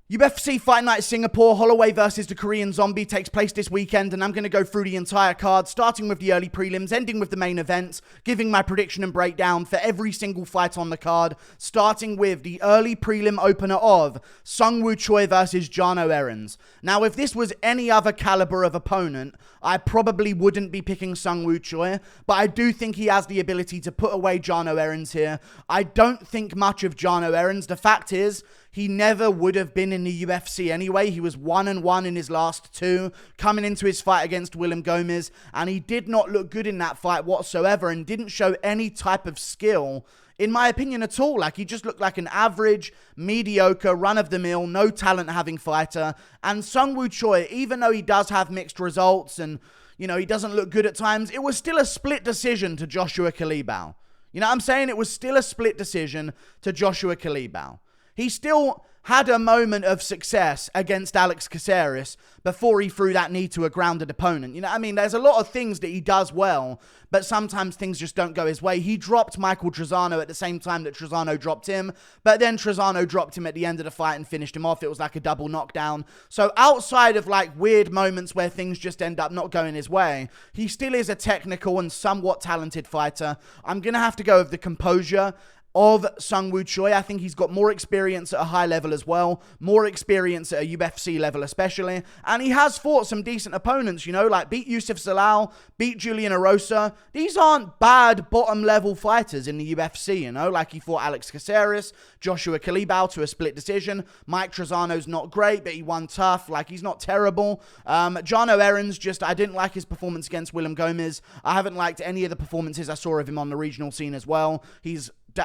UFC Fight Night Singapore, Holloway versus the Korean Zombie takes place this weekend, and I'm going to go through the entire card, starting with the early prelims, ending with the main events, giving my prediction and breakdown for every single fight on the card, starting with the early prelim opener of Seung Choi versus Jarno Errens. Now, if this was any other caliber of opponent, I probably wouldn't be picking Seung Choi, but I do think he has the ability to put away Jarno Errens here. I don't think much of Jarno Errens. The fact is, he never would have been in the UFC anyway. He was 1-1 in his last two, coming into his fight against William Gomez, and he did not look good in that fight whatsoever and didn't show any type of skill, in my opinion, at all. Like, he just looked like an average, mediocre, run-of-the-mill, no talent-having fighter. And Seung Choi, even though he does have mixed results and, you know, he doesn't look good at times, it was still a split decision to Joshua Kalibau. You know what I'm saying? It was still a split decision to Joshua Kalibau. He still had a moment of success against Alex Caceres before he threw that knee to a grounded opponent. You know what I mean? There's a lot of things that he does well, but sometimes things just don't go his way. He dropped Michael Trezano at the same time that Trezano dropped him, but then Trezano dropped him at the end of the fight and finished him off. It was like a double knockdown. So outside of like weird moments where things just end up not going his way, he still is a technical and somewhat talented fighter. I'm going to have to go with the composure of Seung Choi. I think he's got more experience at a high level as well, more experience at a UFC level especially, and he has fought some decent opponents, you know, like beat Yusuf Zalal, beat Julian Erosa. These aren't bad bottom level fighters in the UFC, you know, like he fought Alex Caceres, Joshua Kalibau to a split decision. Mike Trezano's not great, but he won tough, like he's not terrible. Jarno Errens, I didn't like his performance against William Gomez. I haven't liked any of the performances I saw of him on the regional scene as well.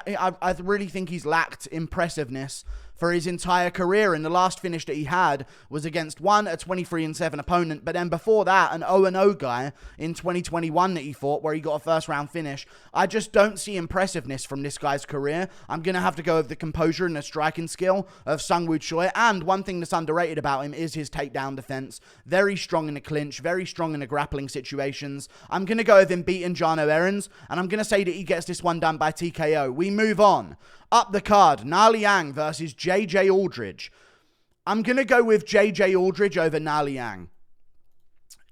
I really think he's lacked impressiveness for his entire career, and the last finish that he had was against a 23-7 opponent, but then before that, an 0-0 guy in 2021 that he fought, where he got a first-round finish. I just don't see impressiveness from this guy's career. I'm going to have to go with the composure and the striking skill of Seung Choi, and one thing that's underrated about him is his takedown defense. Very strong in the clinch, very strong in the grappling situations. I'm going to go with him beating Jarno Errens, and I'm going to say that he gets this one done by TKO. We move on. Up the card, Liang versus JJ Aldrich. I'm going to go with JJ Aldrich over Liang.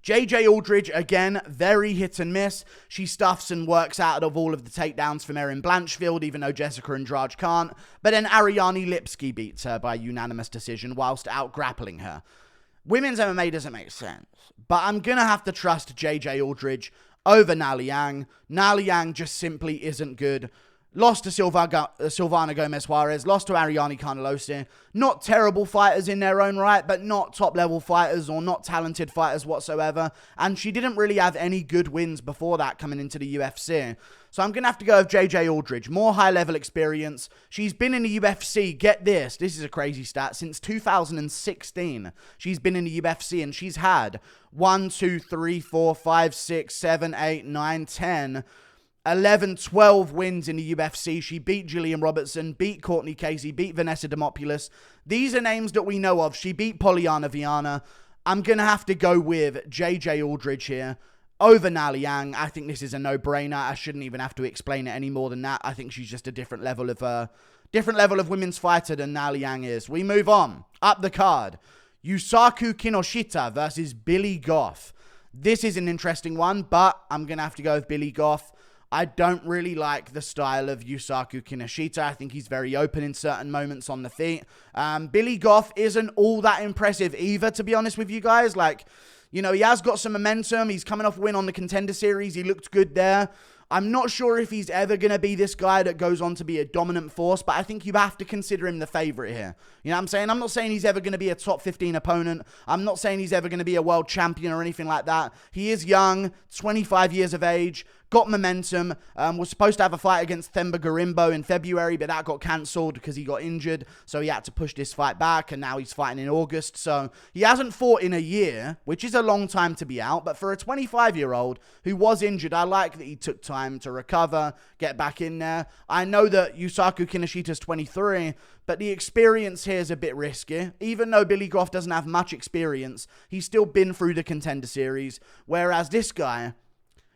JJ Aldrich, again, very hit and miss. She stuffs and works out of all of the takedowns from Erin Blanchfield, even though Jessica Andrade can't. But then Ariane Lipski beats her by unanimous decision whilst out-grappling her. Women's MMA doesn't make sense, but I'm going to have to trust JJ Aldrich over Liang. Liang just simply isn't good. Lost to Silvana Gomez-Juarez, lost to Ariane Carnelossi. Not terrible fighters in their own right, but not top-level fighters or not talented fighters whatsoever. And she didn't really have any good wins before that coming into the UFC. So I'm going to have to go with JJ Aldrich. More high-level experience. She's been in the UFC, get this is a crazy stat, since 2016. She's been in the UFC and she's had 1, 2, 3, 4, 5, 6, 7, 8, 9, 10... 11, 12 wins in the UFC. She beat Gillian Robertson, beat Courtney Casey, beat Vanessa Demopoulos. These are names that we know of. She beat Polyana Viana. I'm going to have to go with JJ Aldrich here over Liang. I think this is a no-brainer. I shouldn't even have to explain it any more than that. I think she's just a different level of women's fighter than Liang is. We move on. Up the card. Yusaku Kinoshita versus Billy Goff. This is an interesting one, but I'm going to have to go with Billy Goff. I don't really like the style of Yusaku Kinoshita. I think he's very open in certain moments on the feet. Billy Goff isn't all that impressive either, to be honest with you guys. Like, you know, he has got some momentum. He's coming off a win on the Contender Series. He looked good there. I'm not sure if he's ever going to be this guy that goes on to be a dominant force, but I think you have to consider him the favorite here. You know what I'm saying? I'm not saying he's ever going to be a top 15 opponent. I'm not saying he's ever going to be a world champion or anything like that. He is young, 25 years of age, got momentum, was supposed to have a fight against Themba Gorimbo in February, but that got cancelled because he got injured, so he had to push this fight back, and now he's fighting in August. So he hasn't fought in a year, which is a long time to be out, but for a 25-year-old who was injured, I like that he took time to recover, get back in there. I know that Yusaku Kinoshita's 23, but the experience here is a bit risky. Even though Billy Goff doesn't have much experience, he's still been through the Contender Series, whereas this guy,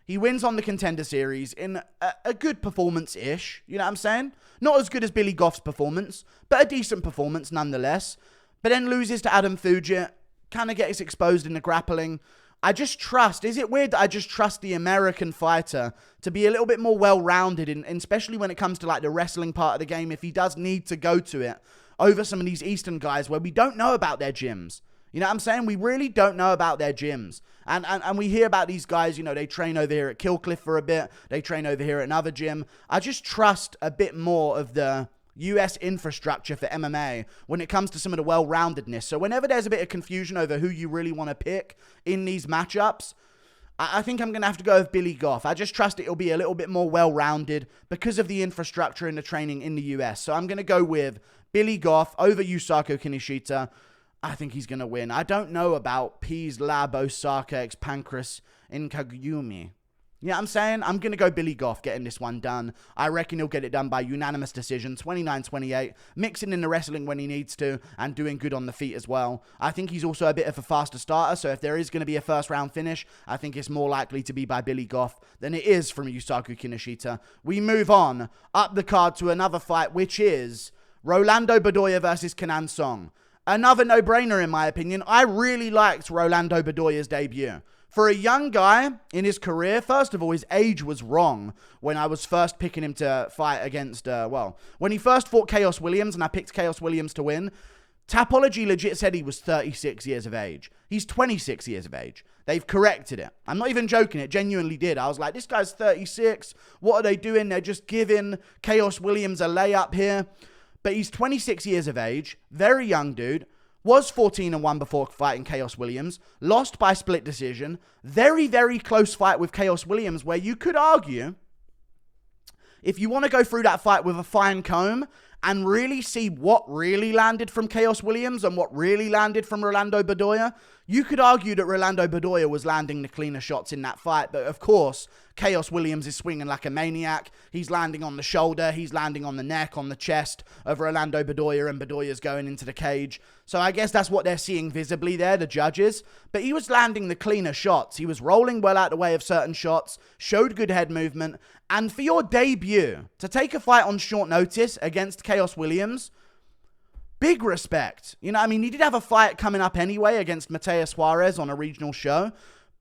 he wins on the Contender Series in a good performance-ish, you know what I'm saying? Not as good as Billy Goff's performance, but a decent performance nonetheless. but then loses to Adam Fujit, kind of gets exposed in the grappling. I just trust, is it weird that I just trust the American fighter to be a little bit more well-rounded, especially when it comes to like the wrestling part of the game, if he does need to go to it, over some of these Eastern guys where we don't know about their gyms. You know what I'm saying? We really don't know about their gyms. And we hear about these guys, they train over here at Killcliff for a bit. They train over here at another gym. I just trust a bit more of the US infrastructure for MMA when it comes to some of the well-roundedness. So whenever there's a bit of confusion over who you really want to pick in these matchups, I think I'm going to have to go with Billy Goff. I just trust it'll be a little bit more well-rounded because of the infrastructure and the training in the US. So I'm going to go with Billy Goff over Yusaku Kinoshita. I think he's going to win. I don't know about Peas Lab Osaka x Pancras in Kaguyumi. You know what I'm saying? I'm going to go Billy Goff getting this one done. I reckon he'll get it done by unanimous decision, 29-28, mixing in the wrestling when he needs to, and doing good on the feet as well. I think he's also a bit of a faster starter, so if there is going to be a first-round finish, I think it's more likely to be by Billy Goff than it is from Yusaku Kinoshita. We move on up the card to another fight, which is Rolando Bedoya versus Kenan Seung. Another no-brainer in my opinion. I really liked Rolando Bedoya's debut. For a young guy in his career, first of all, his age was wrong when I was first picking him to fight against, when he first fought Chaos Williams, and I picked Chaos Williams to win, Tapology legit said he was 36 years of age. He's 26 years of age. They've corrected it. I'm not even joking, it genuinely did. I was like, this guy's 36. What are they doing? They're just giving Chaos Williams a layup here. But he's 26 years of age, very young dude, was 14-1 before fighting Chaos Williams, lost by split decision, very, very close fight with Chaos Williams where you could argue, if you want to go through that fight with a fine comb and really see what really landed from Chaos Williams and what really landed from Rolando Bedoya, you could argue that Rolando Bedoya was landing the cleaner shots in that fight. But of course, Chaos Williams is swinging like a maniac. He's landing on the shoulder. He's landing on the neck, on the chest of Rolando Bedoya, and Bedoya's going into the cage. So I guess that's what they're seeing visibly there, the judges. But he was landing the cleaner shots. He was rolling well out the way of certain shots, showed good head movement. And for your debut, to take a fight on short notice against Chaos Williams, big respect. You know, I mean, he did have a fight coming up anyway against Mateus Juarez on a regional show.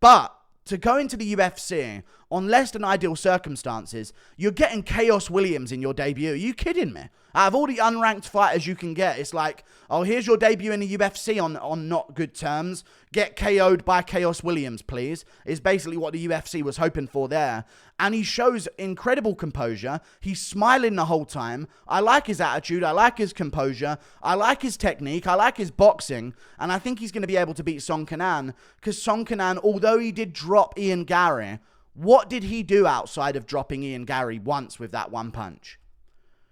But to go into the UFC on less than ideal circumstances, you're getting Chaos Williams in your debut. Are you kidding me? Out of all the unranked fighters you can get, it's like, oh, here's your debut in the UFC on not good terms. Get KO'd by Chaos Williams, please, is basically what the UFC was hoping for there. And he shows incredible composure. He's smiling the whole time. I like his attitude. I like his composure. I like his technique. I like his boxing. And I think he's going to be able to beat Seung Kenan. Because Seung Kenan, although he did drop Ian Gary, what did he do outside of dropping Ian Gary once with that one punch?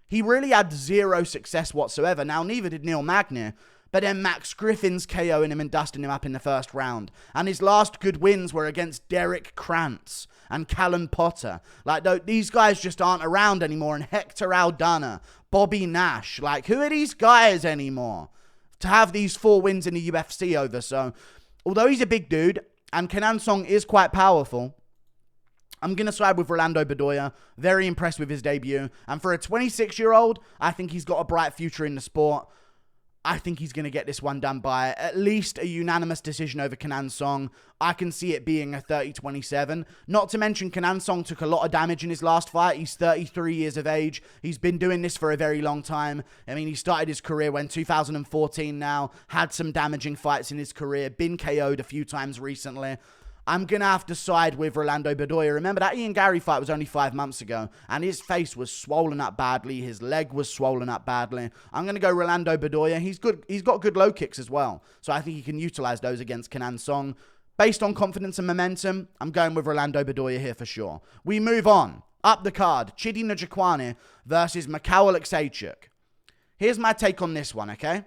He really had zero success whatsoever. Now, neither did Neil Magny, but then Max Griffin's KOing him and dusting him up in the first round. And his last good wins were against Derek Krantz and Callan Potter. Like, these guys just aren't around anymore. And Hector Aldana, Bobby Nash. Like, who are these guys anymore to have these 4 wins in the UFC over? So, although he's a big dude, and Kenan Seung is quite powerful, I'm going to side with Rolando Bedoya. Very impressed with his debut. And for a 26-year-old, I think he's got a bright future in the sport. I think he's going to get this one done by at least a unanimous decision over Kenan Seung. I can see it being a 30-27. Not to mention, Kenan Seung took a lot of damage in his last fight. He's 33 years of age. He's been doing this for a very long time. I mean, he started his career when 2014 now. Had some damaging fights in his career. Been KO'd a few times recently. I'm going to have to side with Rolando Bedoya. Remember, that Ian Gary fight was only 5 months ago, and his face was swollen up badly. His leg was swollen up badly. I'm going to go Rolando Bedoya. He's good. He's got good low kicks as well, so I think he can utilize those against Kenan Seung. Based on confidence and momentum, I'm going with Rolando Bedoya here for sure. We move on. Up the card, Chidi Njokuani versus Michal Oleksiejczuk. Here's my take on this one, okay?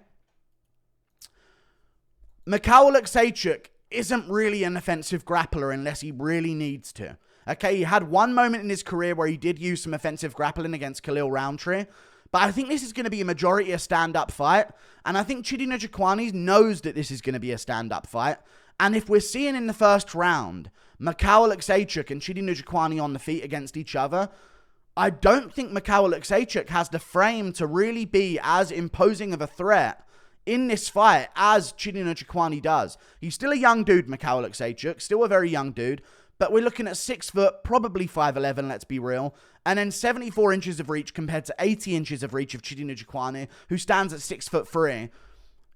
Michal Oleksiejczuk isn't really an offensive grappler unless he really needs to. Okay, he had one moment in his career where he did use some offensive grappling against Khalil Roundtree, but I think this is going to be a majority a stand-up fight, and I think Chidi Njokuani knows that this is going to be a stand-up fight, and if we're seeing in the first round Michal Oleksiejczuk and Chidi Njokuani on the feet against each other, I don't think Michal Oleksiejczuk has the frame to really be as imposing of a threat in this fight as Chidi Njokuani does. He's still a young dude, Michal Oleksiejczuk, still a very young dude, but we're looking at 6 foot, probably 5'11", let's be real, and then 74 inches of reach compared to 80 inches of reach of Chidi Njokuani, who stands at 6'3".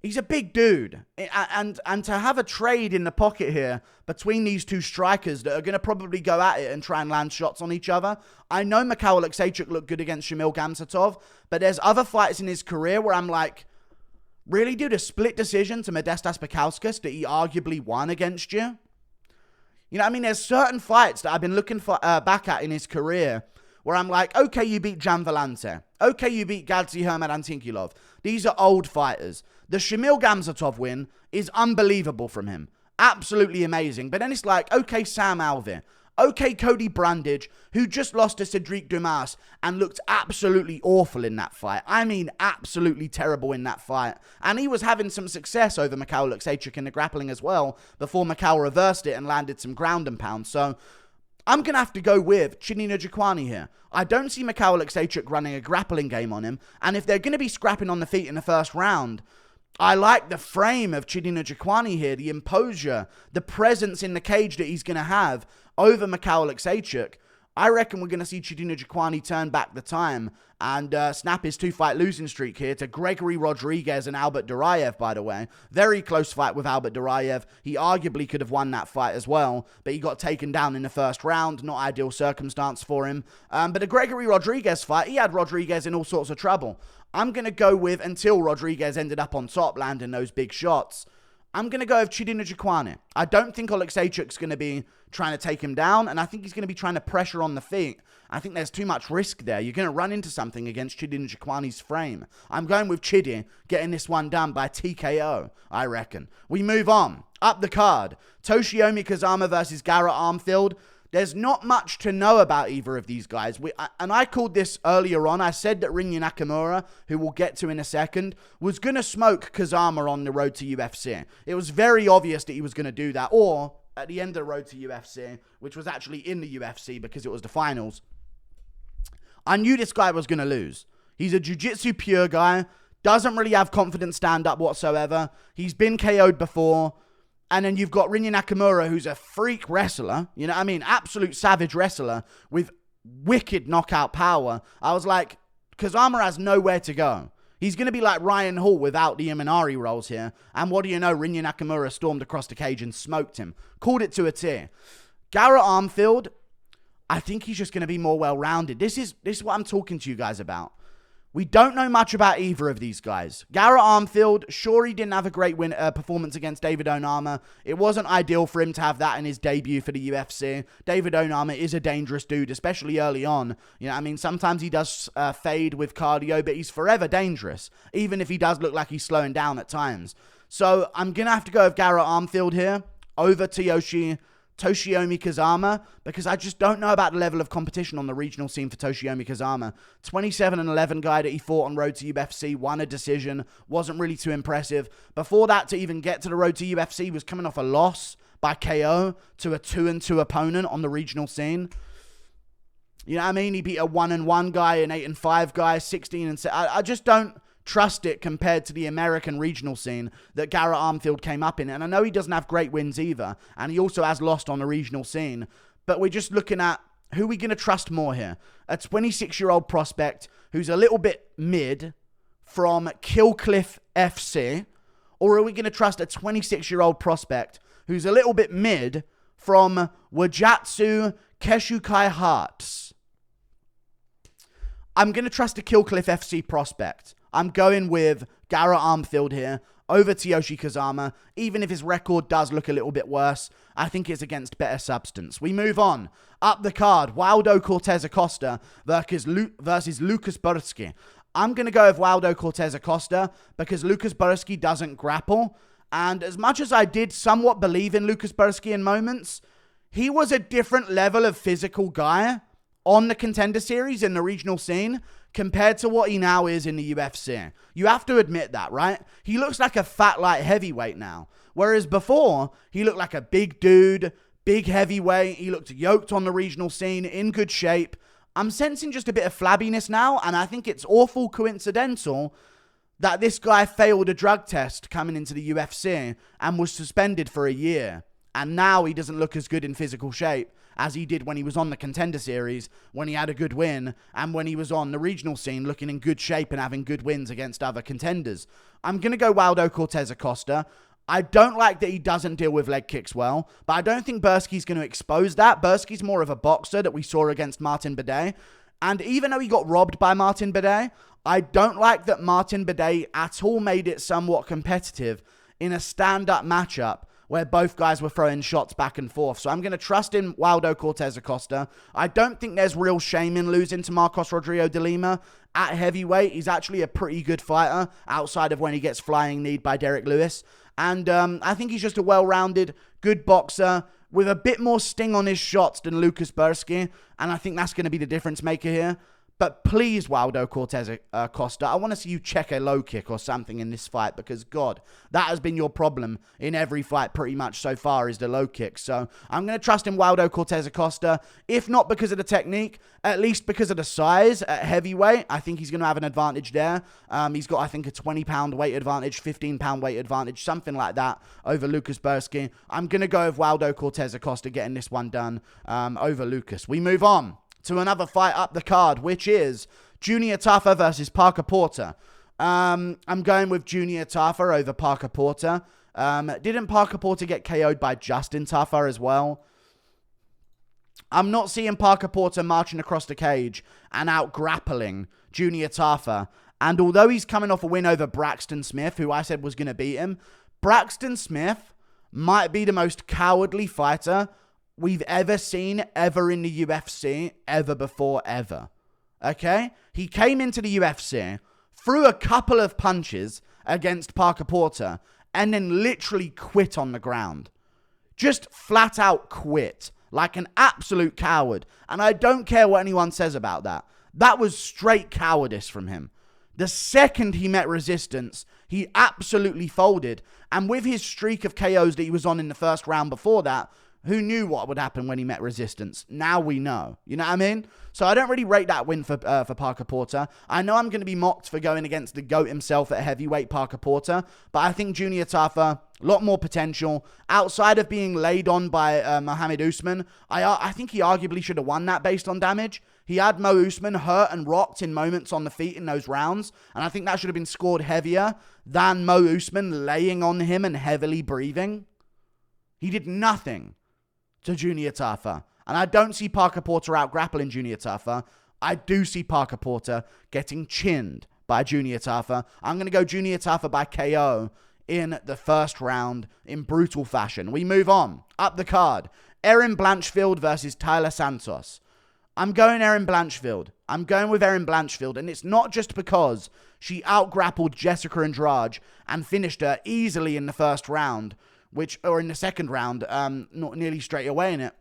He's a big dude, and to have a trade in the pocket here between these two strikers that are going to probably go at it and try and land shots on each other. I know Michal Oleksiejczuk looked good against Shamil Gamzatov, but there's other fights in his career where I'm like, really, dude, a split decision to Modestas Bukauskas that he arguably won against you? You know what I mean? There's certain fights that I've been looking for back at in his career where I'm like, okay, you beat Jan Vellante. Okay, you beat Gadzi Hermadantinkilov. These are old fighters. The Shamil Gamzatov win is unbelievable from him. Absolutely amazing. But then it's like, okay, Sam Alvey. Okay, Cody Brundage, who just lost to Cedric Dumas and looked absolutely awful in that fight. I mean, absolutely terrible in that fight. And he was having some success over Michal Oleksiejczuk in the grappling as well before Michal reversed it and landed some ground and pound. So I'm going to have to go with Chidi Njokuani here. I don't see Michal Oleksiejczuk running a grappling game on him. And if they're going to be scrapping on the feet in the first round, I like the frame of Chidi Njokuani here, the imposure, the presence in the cage that he's going to have over Michal Oleksiejczuk. I reckon we're going to see Chidi Njokuani turn back the time and snap his 2-fight losing streak here to Gregory Rodriguez and Albert Duraev, by the way. Very close fight with Albert Duraev. He arguably could have won that fight as well, but he got taken down in the first round. Not ideal circumstance for him. But the Gregory Rodriguez fight, he had Rodriguez in all sorts of trouble. I'm going to go with, until Rodriguez ended up on top landing those big shots, I'm going to go with Chidi Njokuani. I don't think Oleksiejczuk's going to be trying to take him down, and I think he's going to be trying to pressure on the feet. I think there's too much risk there. You're going to run into something against Chidi Njokuani's frame. I'm going with Chidi getting this one done by TKO, I reckon. We move on. Up the card, Toshiomi Kazama versus Garrett Armfield. There's not much to know about either of these guys. And I called this earlier on. I said that Rinya Nakamura, who we'll get to in a second, was going to smoke Kazama on the road to UFC. It was very obvious that he was going to do that. Or at the end of the road to UFC, which was actually in the UFC because it was the finals, I knew this guy was going to lose. He's a jiu-jitsu pure guy. Doesn't really have confidence stand-up whatsoever. He's been KO'd before. And then you've got Rinya Nakamura, who's a freak wrestler. You know what I mean? Absolute savage wrestler with wicked knockout power. I was like, Kazama has nowhere to go. He's going to be like Ryan Hall without the Imanari rolls here. And what do you know? Rinya Nakamura stormed across the cage and smoked him. Called it to a T. Garrett Armfield, I think he's just going to be more well-rounded. This is what I'm talking to you guys about. We don't know much about either of these guys. Garrett Armfield, sure, he didn't have a great performance against David Onama. It wasn't ideal for him to have that in his debut for the UFC. David Onama is a dangerous dude, especially early on. You know, I mean, sometimes he does fade with cardio, but he's forever dangerous, even if he does look like he's slowing down at times. So I'm going to have to go with Garrett Armfield here over Toshiomi Kazama, because I just don't know about the level of competition on the regional scene for Toshiomi Kazama. 27-11 guy that he fought on road to UFC, won a decision, wasn't really too impressive. Before that, to even get to the road to UFC, was coming off a loss by KO to a 2-2 opponent on the regional scene. You know what I mean? He beat a 1-1 guy, an 8-5 guy, 16-7. I just don't trust it compared to the American regional scene that Garrett Armfield came up in. And I know he doesn't have great wins either, and he also has lost on the regional scene. But we're just looking at who we're going to trust more here. A 26-year-old prospect who's a little bit mid from Killcliff FC, or are we going to trust a 26-year-old prospect who's a little bit mid from Wajatsu Keshukai Hearts? I'm going to trust a Killcliff FC prospect. I'm going with Garrett Armfield here over Toshiomi Kazama. Even if his record does look a little bit worse, I think it's against better substance. We move on. Up the card, Waldo Cortes-Acosta versus Lukasz Brzeski. I'm going to go with Waldo Cortes-Acosta because Lukasz Brzeski doesn't grapple. And as much as I did somewhat believe in Lukasz Brzeski in moments, he was a different level of physical guy on the Contender Series in the regional scene compared to what he now is in the UFC. You have to admit that, right? He looks like a fat light heavyweight now. Whereas before, he looked like a big dude, big heavyweight. He looked yoked on the regional scene, in good shape. I'm sensing just a bit of flabbiness now, and I think it's awful coincidental that this guy failed a drug test coming into the UFC and was suspended for a year. And now he doesn't look as good in physical shape as he did when he was on the Contender Series, when he had a good win, and when he was on the regional scene looking in good shape and having good wins against other contenders. I'm going to go Waldo Cortes-Acosta. I don't like that he doesn't deal with leg kicks well, but I don't think Brzeski's going to expose that. Brzeski's more of a boxer that we saw against Martin Bedoya. And even though he got robbed by Martin Bedoya, I don't like that Martin Bedoya at all made it somewhat competitive in a stand-up matchup where both guys were throwing shots back and forth. So I'm going to trust in Waldo Cortes-Acosta. I don't think there's real shame in losing to Marcos Rodrigo de Lima at heavyweight. He's actually a pretty good fighter outside of when he gets flying kneed by Derek Lewis. And I think he's just a well-rounded, good boxer with a bit more sting on his shots than Lukasz Brzeski. And I think that's going to be the difference maker here. But please, Waldo Cortes-Acosta, I want to see you check a low kick or something in this fight because, God, that has been your problem in every fight pretty much so far is the low kick. So I'm going to trust in Waldo Cortes-Acosta, if not because of the technique, at least because of the size at heavyweight. I think he's going to have an advantage there. He's got, I think, a 20-pound weight advantage, 15-pound weight advantage, something like that over Lukasz Brzeski. I'm going to go with Waldo Cortes-Acosta getting this one done over Lukasz. We move on to another fight up the card, which is Junior Tafa versus Parker Porter. I'm going with Junior Tafa over Parker Porter. Didn't Parker Porter get KO'd by Justin Tafa as well? I'm not seeing Parker Porter marching across the cage and out grappling Junior Tafa. And although he's coming off a win over Braxton Smith, who I said was going to beat him, Braxton Smith might be the most cowardly fighter we've ever seen, ever in the UFC, ever before, ever. Okay? He came into the UFC, threw a couple of punches against Parker Porter, and then literally quit on the ground. Just flat out quit. Like an absolute coward. And I don't care what anyone says about that. That was straight cowardice from him. The second he met resistance, he absolutely folded. And with his streak of KOs that he was on in the first round before that, who knew what would happen when he met resistance? Now we know. You know what I mean? So I don't really rate that win for Parker Porter. I know I'm going to be mocked for going against the GOAT himself at heavyweight, Parker Porter. But I think Junior Tafa, a lot more potential. Outside of being laid on by Mohammed Usman, I think he arguably should have won that based on damage. He had Mo Usman hurt and rocked in moments on the feet in those rounds. And I think that should have been scored heavier than Mo Usman laying on him and heavily breathing. He did nothing to Junior Tafa. And I don't see Parker Porter out grappling Junior Tafa. I do see Parker Porter getting chinned by Junior Tafa. I'm going to go Junior Tafa by KO in the first round in brutal fashion. We move on. Up the card. Errens Blanchfield versus Taila Santos. I'm going Errens Blanchfield. I'm going with Errens Blanchfield. And it's not just because she out-grappled Jessica Andrade and finished her easily in the first round, or in the second round, not nearly straight away in it,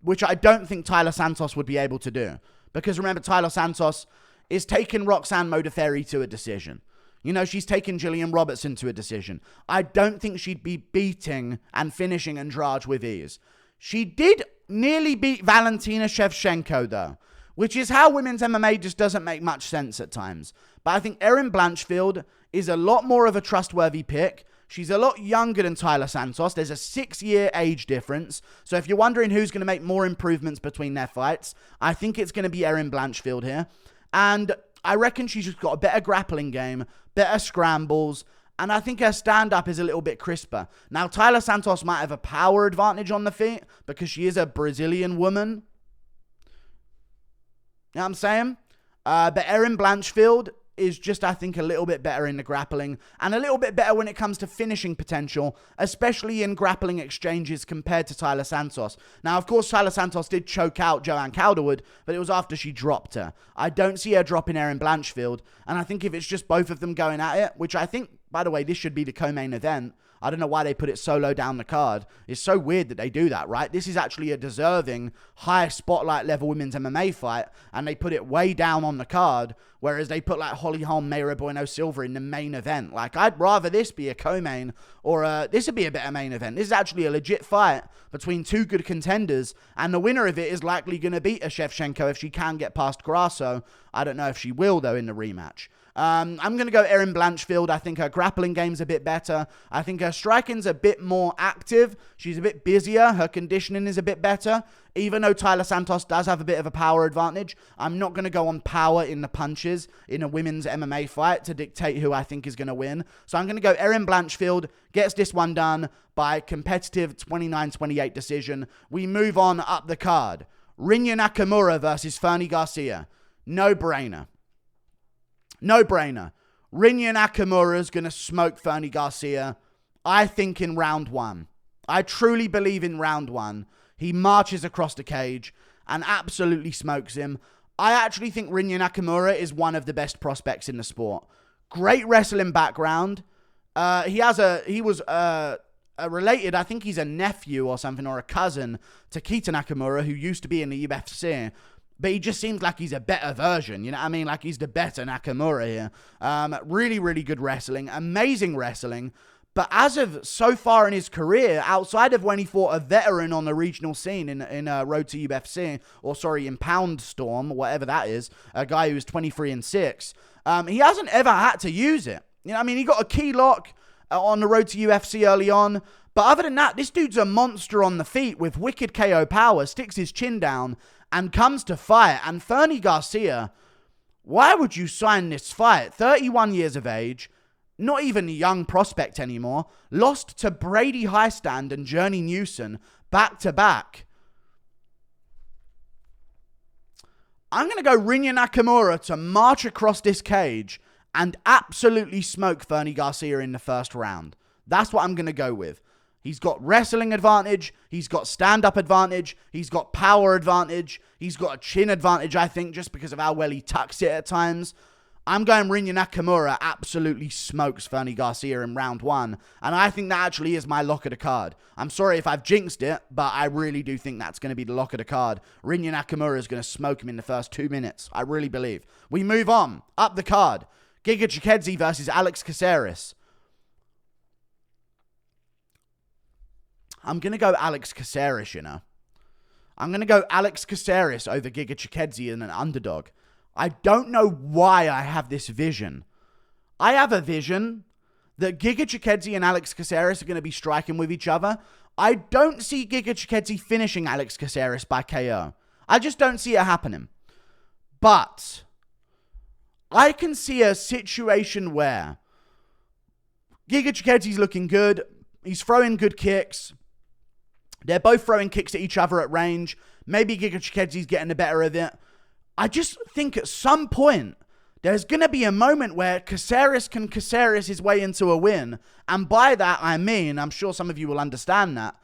which I don't think Taila Santos would be able to do. Because remember, Taila Santos is taking Roxanne Modafferi to a decision. You know, she's taken Gillian Robertson to a decision. I don't think she'd be beating and finishing Andrade with ease. She did nearly beat Valentina Shevchenko, though, which is how women's MMA just doesn't make much sense at times. But I think Errens Blanchfield is a lot more of a trustworthy pick. She's a lot younger than Taila Santos. There's a 6-year age difference. So if you're wondering who's going to make more improvements between their fights, I think it's going to be Errens Blanchfield here. And I reckon she's just got a better grappling game, better scrambles, and I think her stand-up is a little bit crisper. Now, Taila Santos might have a power advantage on the feet because she is a Brazilian woman. You know what I'm saying? But Errens Blanchfield is just, I think, a little bit better in the grappling and a little bit better when it comes to finishing potential, especially in grappling exchanges compared to Taila Santos. Now, of course, Taila Santos did choke out Joanne Calderwood, but it was after she dropped her. I don't see her dropping Errens Blanchfield, and I think if it's just both of them going at it, which I think, by the way, this should be the co-main event. I don't know why they put it so low down the card. It's so weird that they do that, right? This is actually a deserving high spotlight level women's MMA fight, and they put it way down on the card, whereas they put like Holly Holm, Mayra Bueno Silva in the main event. Like, I'd rather this be a co-main, or this would be a better main event. This is actually a legit fight between two good contenders, and the winner of it is likely going to beat a Shevchenko if she can get past Grasso. I don't know if she will, though, in the rematch. I'm going to go Erin Blanchfield. I think her grappling game's a bit better. I think her striking's a bit more active. She's a bit busier. Her conditioning is a bit better. Even though Taila Santos does have a bit of a power advantage, I'm not going to go on power in the punches in a women's MMA fight to dictate who I think is going to win. So I'm going to go Erin Blanchfield gets this one done by competitive 29-28 decision. We move on up the card. Rinya Nakamura versus Fernie Garcia. No brainer. No brainer. Rinya Nakamura is going to smoke Fernie Garcia, I think, in round one. I truly believe in round one. He marches across the cage and absolutely smokes him. I actually think Rinya Nakamura is one of the best prospects in the sport. Great wrestling background. He was related, I think he's a nephew or something, or a cousin to Keita Nakamura, who used to be in the UFC. But he just seems like he's a better version, you know what I mean? Like he's the better Nakamura here. Really, really good wrestling. Amazing wrestling. But as of so far in his career, outside of when he fought a veteran on the regional scene in Road to UFC, or sorry, in Pound Storm, whatever that is, a guy who was 23-6, he hasn't ever had to use it. You know what I mean? He got a key lock on the Road to UFC early on. But other than that, this dude's a monster on the feet with wicked KO power, sticks his chin down, and comes to fight. And Fernie Garcia, why would you sign this fight? 31 years of age, not even a young prospect anymore, lost to Brady Highstand and Journey Newson back to back. I'm going to go Rinya Nakamura to march across this cage and absolutely smoke Fernie Garcia in the first round. That's what I'm going to go with. He's got wrestling advantage. He's got stand-up advantage. He's got power advantage. He's got a chin advantage, I think, just because of how well he tucks it at times. I'm going Rinya Nakamura absolutely smokes Fernie Garcia in round one. And I think that actually is my lock of the card. I'm sorry if I've jinxed it, but I really do think that's going to be the lock of the card. Rinya Nakamura is going to smoke him in the first 2 minutes. I really believe. We move on. Up the card. Giga Chikadze versus Alex Caceres. I'm going to go Alex Caceres, you know. I'm going to go Alex Caceres over Giga Chikadze in an underdog. I don't know why I have this vision. I have a vision that Giga Chikadze and Alex Caceres are going to be striking with each other. I don't see Giga Chikadze finishing Alex Caceres by KO. I just don't see it happening. But I can see a situation where Giga Chikadze's looking good. He's throwing good kicks. They're both throwing kicks at each other at range. Maybe Giga Chikadze's getting the better of it. I just think at some point, there's going to be a moment where Caceres can Caceres his way into a win. And by that, I mean, I'm sure some of you will understand that,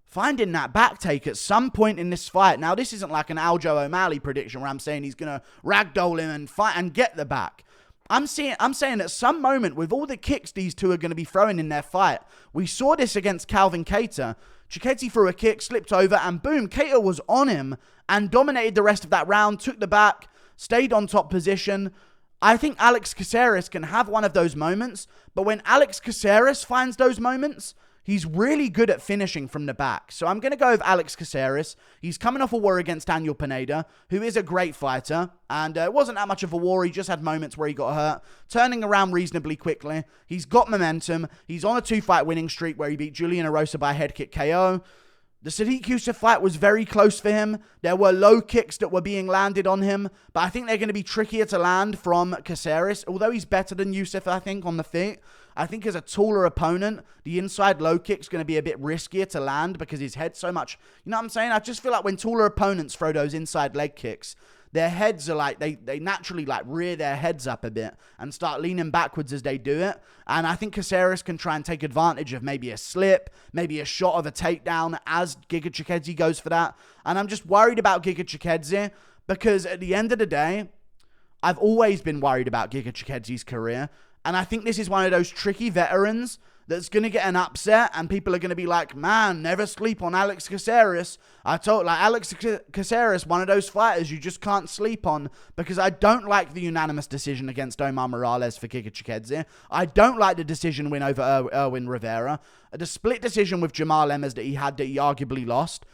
finding that back take at some point in this fight. Now, this isn't like an Aljo O'Malley prediction where I'm saying he's going to ragdoll him and fight and get the back. I'm saying at some moment, with all the kicks these two are going to be throwing in their fight, we saw this against Calvin Kattar. Chikadze threw a kick, slipped over, and boom, Kattar was on him and dominated the rest of that round, took the back, stayed on top position. I think Alex Caceres can have one of those moments, but when Alex Caceres finds those moments, he's really good at finishing from the back. So I'm going to go with Alex Caceres. He's coming off a war against Daniel Pineda, who is a great fighter. And it wasn't that much of a war. He just had moments where he got hurt. Turning around reasonably quickly. He's got momentum. He's on a 2-fight winning streak where he beat Julian Erosa by head kick KO. The Sadiq Yusuff fight was very close for him. There were low kicks that were being landed on him, but I think they're going to be trickier to land from Caceres. Although he's better than Yusuff, I think, on the feet. I think as a taller opponent, the inside low kick's going to be a bit riskier to land because his head's so much... You know what I'm saying? I just feel like when taller opponents throw those inside leg kicks, their heads are like... They naturally like rear their heads up a bit and start leaning backwards as they do it. And I think Caceres can try and take advantage of maybe a slip, maybe a shot of a takedown as Giga Chikadze goes for that. And I'm just worried about Giga Chikadze because at the end of the day, I've always been worried about Giga Chikadze's career. And I think this is one of those tricky veterans that's going to get an upset and people are going to be like, man, never sleep on Alex Caceres. Alex Caceres, one of those fighters you just can't sleep on because I don't like the unanimous decision against Omar Morales for Giga Chikadze. I don't like the decision win over Erwin Rivera. The split decision with Jamal Emmers that he arguably lost.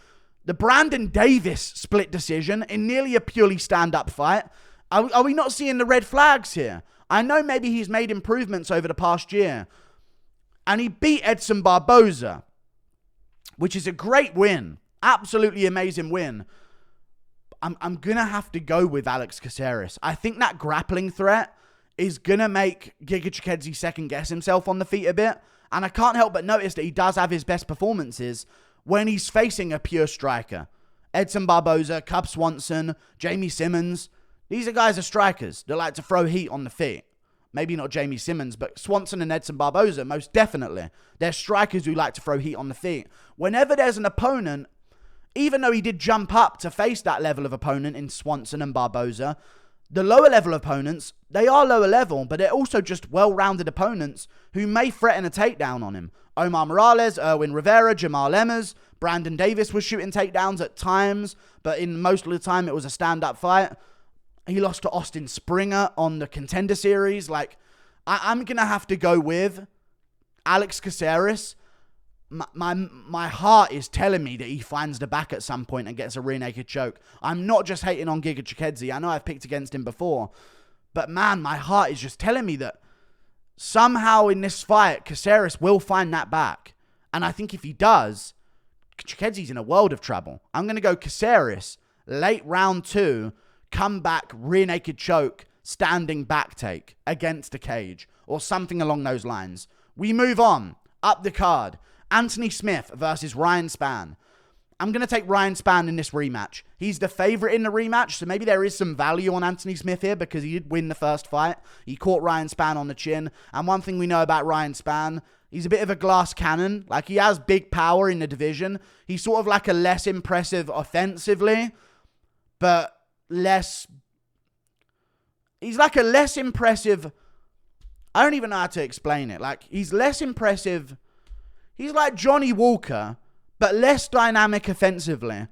The Brandon Davis split decision in nearly a purely stand-up fight. Are we not seeing the red flags here? I know maybe he's made improvements over the past year. And he beat Edson Barboza, which is a great win. Absolutely amazing win. I'm going to have to go with Alex Caceres. I think that grappling threat is going to make Giga Chikadze second guess himself on the feet a bit. And I can't help but notice that he does have his best performances when he's facing a pure striker. Edson Barboza, Cub Swanson, Jamie Simmons. These are guys are strikers that like to throw heat on the feet. Maybe not Jamie Simmons, but Swanson and Edson Barboza, most definitely. They're strikers who like to throw heat on the feet. Whenever there's an opponent, even though he did jump up to face that level of opponent in Swanson and Barboza, the lower level opponents, they are lower level, but they're also just well-rounded opponents who may threaten a takedown on him. Omar Morales, Erwin Rivera, Jamal Emmers, Brandon Davis was shooting takedowns at times, but in most of the time it was a stand-up fight. He lost to Austin Springer on the Contender Series. Like, I'm going to have to go with Alex Caceres. My heart is telling me that he finds the back at some point and gets a rear naked choke. I'm not just hating on Giga Chikadze. I know I've picked against him before. But man, my heart is just telling me that somehow in this fight, Caceres will find that back. And I think if he does, Chikadze's in a world of trouble. I'm going to go Caceres, late round 2, come back, rear naked choke, standing back take against a cage or something along those lines. We move on. Up the card. Anthony Smith versus Ryan Spann. I'm going to take Ryan Spann in this rematch. He's the favorite in the rematch, so maybe there is some value on Anthony Smith here because he did win the first fight. He caught Ryan Spann on the chin. And one thing we know about Ryan Spann, he's a bit of a glass cannon. Like, he has big power in the division. He's sort of like a less impressive offensively, but he's like a less impressive, I don't even know how to explain it. Like, he's less impressive. He's like Johnny Walker, but less dynamic offensively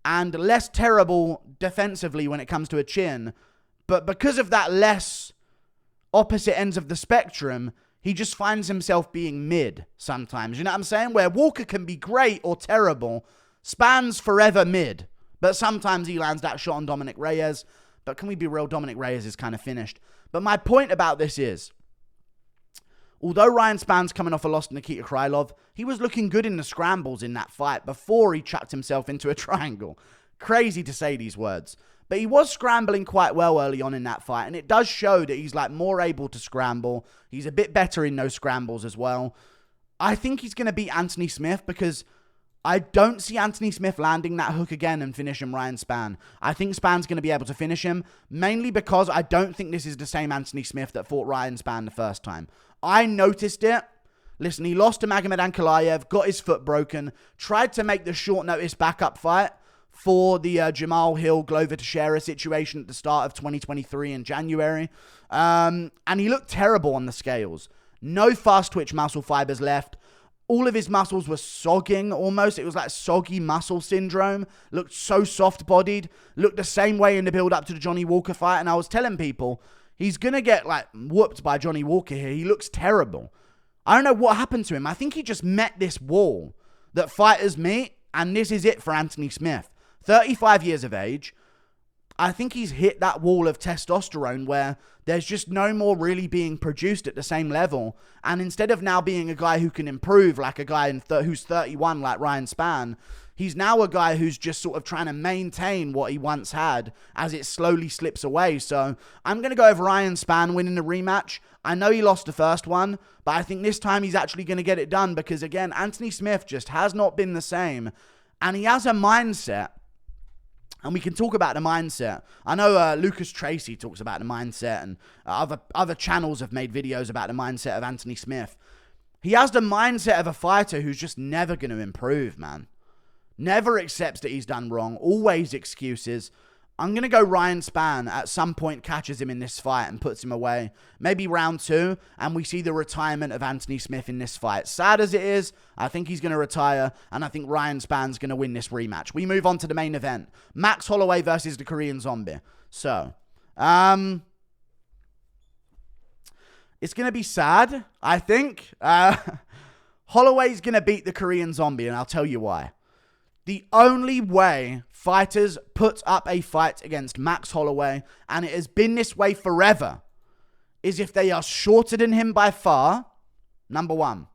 and less terrible defensively when it comes to a chin. But because of that less opposite ends of the spectrum, he just finds himself being mid sometimes. You know what I'm saying? Where Walker can be great or terrible, Spann's forever mid. But sometimes he lands that shot on Dominic Reyes. But can we be real? Dominic Reyes is kind of finished. But my point about this is, although Ryan Spann's coming off a loss to Nikita Krylov, he was looking good in the scrambles in that fight before he chucked himself into a triangle. Crazy to say these words. But he was scrambling quite well early on in that fight, and it does show that he's like more able to scramble. He's a bit better in those scrambles as well. I think he's going to beat Anthony Smith because I don't see Anthony Smith landing that hook again and finishing Ryan Spann. I think Spann's going to be able to finish him, mainly because I don't think this is the same Anthony Smith that fought Ryan Spann the first time. I noticed it. Listen, he lost to Magomed Ankalaev, got his foot broken, tried to make the short notice backup fight for the Jamal Hill Glover Teixeira situation at the start of 2023 in January. And he looked terrible on the scales. No fast twitch muscle fibers left. All of his muscles were sogging almost. It was like soggy muscle syndrome. Looked so soft-bodied. Looked the same way in the build-up to the Johnny Walker fight. And I was telling people, he's going to get like whooped by Johnny Walker here. He looks terrible. I don't know what happened to him. I think he just met this wall that fighters meet. And this is it for Anthony Smith. 35 years of age. I think he's hit that wall of testosterone where there's just no more really being produced at the same level. And instead of now being a guy who can improve like a guy who's 31 like Ryan Spann, he's now a guy who's just sort of trying to maintain what he once had as it slowly slips away. So I'm going to go with Ryan Spann winning the rematch. I know he lost the first one, but I think this time he's actually going to get it done because, again, Anthony Smith just has not been the same. And he has a mindset. And we can talk about the mindset. I know Lucas Tracy talks about the mindset, and other channels have made videos about the mindset of Anthony Smith. He has the mindset of a fighter who's just never going to improve, man. Never accepts that he's done wrong. Always excuses. I'm going to go Ryan Spann at some point catches him in this fight and puts him away. Maybe round 2, and we see the retirement of Anthony Smith in this fight. Sad as it is, I think he's going to retire, and I think Ryan Spann's going to win this rematch. We move on to the main event. Max Holloway versus the Korean Zombie. So, it's going to be sad, I think. Holloway's going to beat the Korean Zombie, and I'll tell you why. The only way fighters put up a fight against Max Holloway, and it has been this way forever, is if they are shorter than him by far, number one,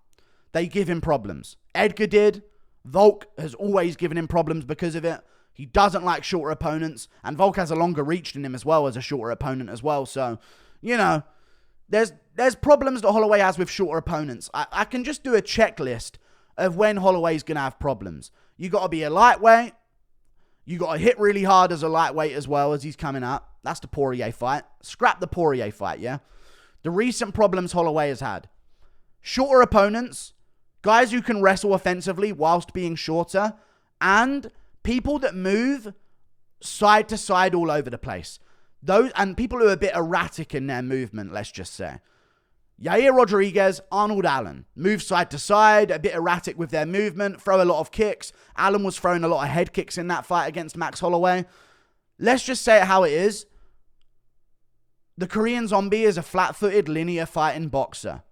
they give him problems. Edgar did. Volk has always given him problems because of it. He doesn't like shorter opponents, and Volk has a longer reach than him as well as a shorter opponent as well. So, you know, there's problems that Holloway has with shorter opponents. I can just do a checklist of when Holloway's going to have problems. You got to be a lightweight. You got to hit really hard as a lightweight as well as he's coming up. That's the Poirier fight. Scrap the Poirier fight, yeah? The recent problems Holloway has had. Shorter opponents, guys who can wrestle offensively whilst being shorter, and people that move side to side all over the place. Those and people who are a bit erratic in their movement, let's just say. Yair Rodriguez, Arnold Allen. Move side to side, a bit erratic with their movement, throw a lot of kicks. Allen was throwing a lot of head kicks in that fight against Max Holloway. Let's just say it how it is. The Korean Zombie is a flat-footed, linear fighting boxer.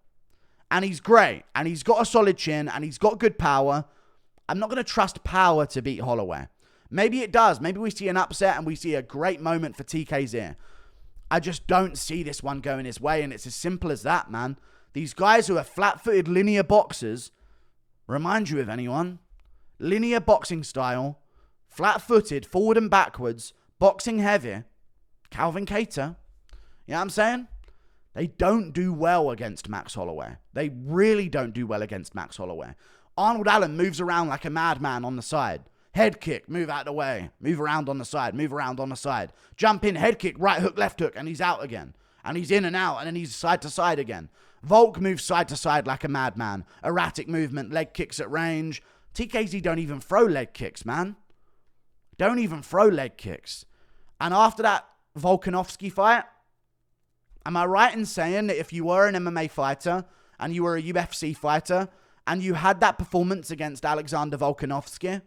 And he's great. And he's got a solid chin. And he's got good power. I'm not going to trust power to beat Holloway. Maybe it does. Maybe we see an upset and we see a great moment for TK's. I just don't see this one going his way, and it's as simple as that, man. These guys who are flat-footed linear boxers, remind you of anyone? Linear boxing style, flat-footed, forward and backwards, boxing heavy. Calvin Kattar. You know what I'm saying? They don't do well against Max Holloway. They really don't do well against Max Holloway. Arnold Allen moves around like a madman on the side. Head kick, move out of the way. Move around on the side, move around on the side. Jump in, head kick, right hook, left hook, and he's out again. And he's in and out, and then he's side to side again. Volk moves side to side like a madman. Erratic movement, leg kicks at range. TKZ don't even throw leg kicks, man. Don't even throw leg kicks. And after that Volkanovski fight, am I right in saying that if you were an MMA fighter and you were a UFC fighter and you had that performance against Alexander Volkanovski,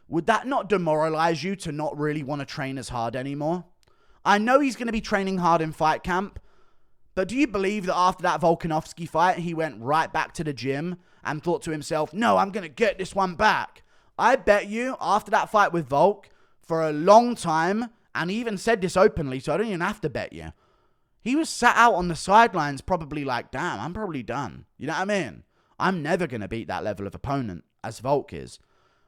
would that not demoralize you to not really want to train as hard anymore? I know he's going to be training hard in fight camp, but do you believe that after that Volkanovski fight, he went right back to the gym and thought to himself, no, I'm going to get this one back? I bet you after that fight with Volk, for a long time, and he even said this openly, so I don't even have to bet you, he was sat out on the sidelines probably like, damn, I'm probably done. You know what I mean? I'm never going to beat that level of opponent as Volk is.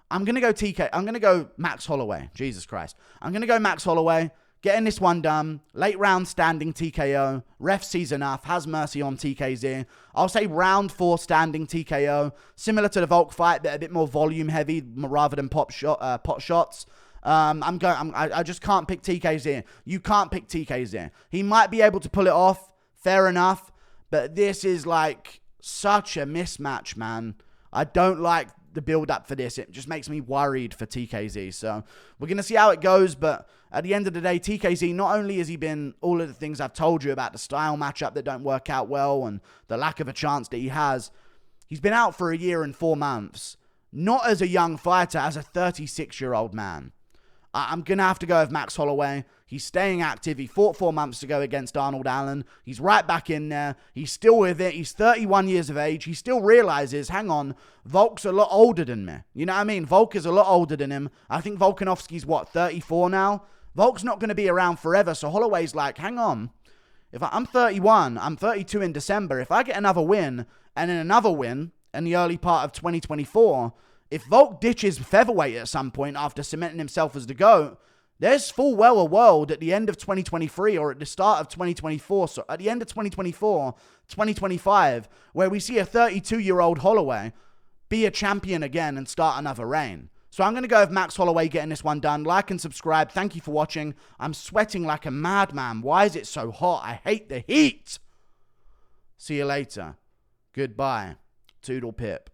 I'm going to go I'm going to go Max Holloway. Jesus Christ. I'm going to go Max Holloway. Getting this one done. Late round standing TKO. Ref sees enough. Has mercy on TK's. I'll say round 4 standing TKO. Similar to the Volk fight, but a bit more volume heavy rather than pot shots. I just can't pick TK's. You can't pick TK's. He might be able to pull it off. Fair enough. But this is like such a mismatch, man. I don't like the build up for this. It just makes me worried for TKZ. So we're going to see how it goes. But at the end of the day, TKZ, not only has he been all of the things I've told you about the style matchup that don't work out well and the lack of a chance that he has, he's been out for 1 year and 4 months. Not as a young fighter, as a 36-year-old man. I'm going to have to go with Max Holloway. He's staying active. He fought 4 months ago against Arnold Allen. He's right back in there. He's still with it. He's 31 years of age. He still realizes, hang on, Volk's a lot older than me. You know what I mean? Volk is a lot older than him. I think Volkanovski's, 34 now? Volk's not going to be around forever. So Holloway's like, hang on. If I'm 31, I'm 32 in December. If I get another win and then another win in the early part of 2024, if Volk ditches featherweight at some point after cementing himself as the GOAT, there's full well a world at the end of 2023 or at the start of 2024, so at the end of 2024, 2025, where we see a 32-year-old Holloway be a champion again and start another reign. So I'm going to go with Max Holloway getting this one done. Like and subscribe. Thank you for watching. I'm sweating like a madman. Why is it so hot? I hate the heat. See you later. Goodbye. Toodle pip.